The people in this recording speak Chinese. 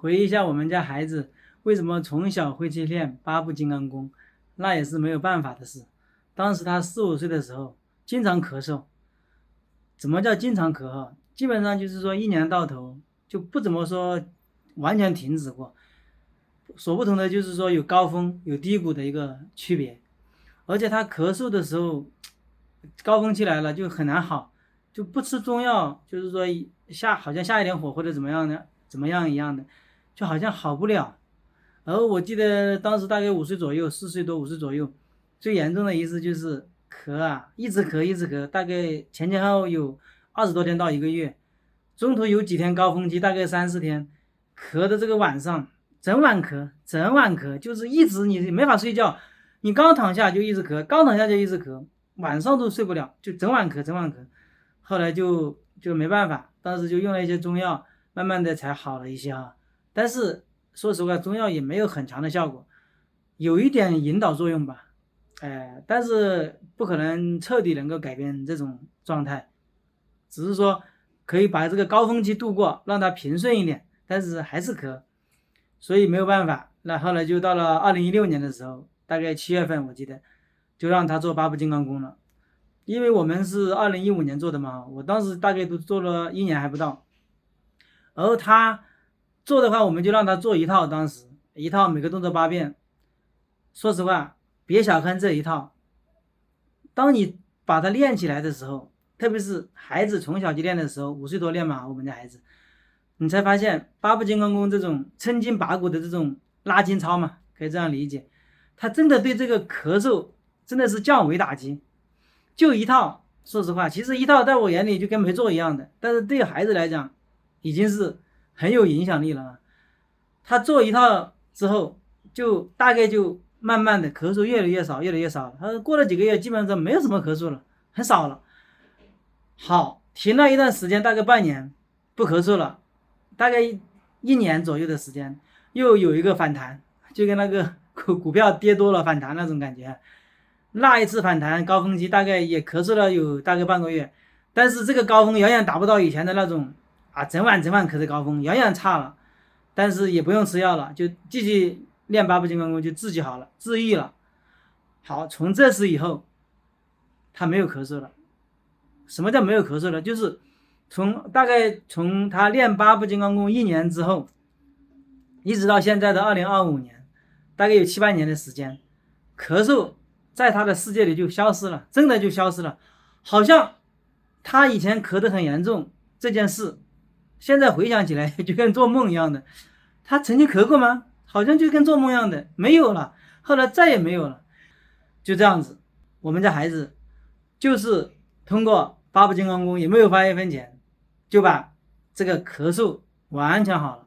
回忆一下我们家孩子为什么从小会去练八部金刚功，那也是没有办法的事。当时他4、5岁的时候，经常咳嗽。怎么叫经常咳嗽？基本上就是说一年到头就不怎么说完全停止过。所不同的就是说有高峰有低谷的一个区别。而且他咳嗽的时候，高峰期来了就很难好，就不吃中药，就是说好像下一点火或者怎么样的，怎么样一样的，就好像好不了。然后我记得当时大概5岁左右，4岁多5岁左右，最严重的一次就是咳啊，一直咳一直咳，大概前后有20多天到1个月，中途有几天高峰期，大概3、4天，咳的这个晚上整晚咳，整晚咳，就是一直你没法睡觉，你刚躺下就一直咳，刚躺下就一直咳，晚上都睡不了，就整晚咳整晚咳。后来就没办法，当时就用了一些中药，慢慢的才好了一些啊。但是说实话，中药也没有很强的效果，有一点引导作用吧，但是不可能彻底能够改变这种状态，只是说可以把这个高峰期度过，让它平顺一点，但是还是咳，所以没有办法。那后来就到了2016年的时候，大概7月份我记得，就让他做八部金刚功了。因为我们是2015年做的嘛，我当时大概都做了1年还不到，然后他做的话，我们就让他做一套，当时一套每个动作8遍。说实话，别小看这一套，当你把它练起来的时候，特别是孩子从小就练的时候，5岁多练嘛，我们家孩子，你才发现八部金刚功这种抻筋拔骨的这种拉筋操嘛，可以这样理解，它真的对这个咳嗽真的是降维打击。就一套，说实话，其实一套在我眼里就跟没做一样的，但是对孩子来讲，已经是很有影响力了。他做一套之后，就大概就慢慢的咳嗽越来越少，越来越少了。他过了几个月，基本上没有什么咳嗽了，很少了。好，停了一段时间，大概半年不咳嗽了，大概1年左右的时间，又有一个反弹，就跟那个股票跌多了反弹那种感觉。那一次反弹高峰期大概也咳嗽了有大概半个月，但是这个高峰远远达不到以前的那种整晚咳的高峰，远远差了。但是也不用吃药了，就继续练八部金刚功，就治好了，治愈了。好，从这时以后，他没有咳嗽了。什么叫没有咳嗽了？就是大概从他练八部金刚功1年之后，一直到现在的2025年，大概有7、8年的时间，咳嗽在他的世界里就消失了，真的就消失了。好像他以前咳得很严重这件事，现在回想起来就跟做梦一样的。他曾经咳过吗？好像就跟做梦一样的，没有了，后来再也没有了。就这样子，我们家孩子就是通过八部金刚功，也没有花1分钱，就把这个咳嗽完全好了。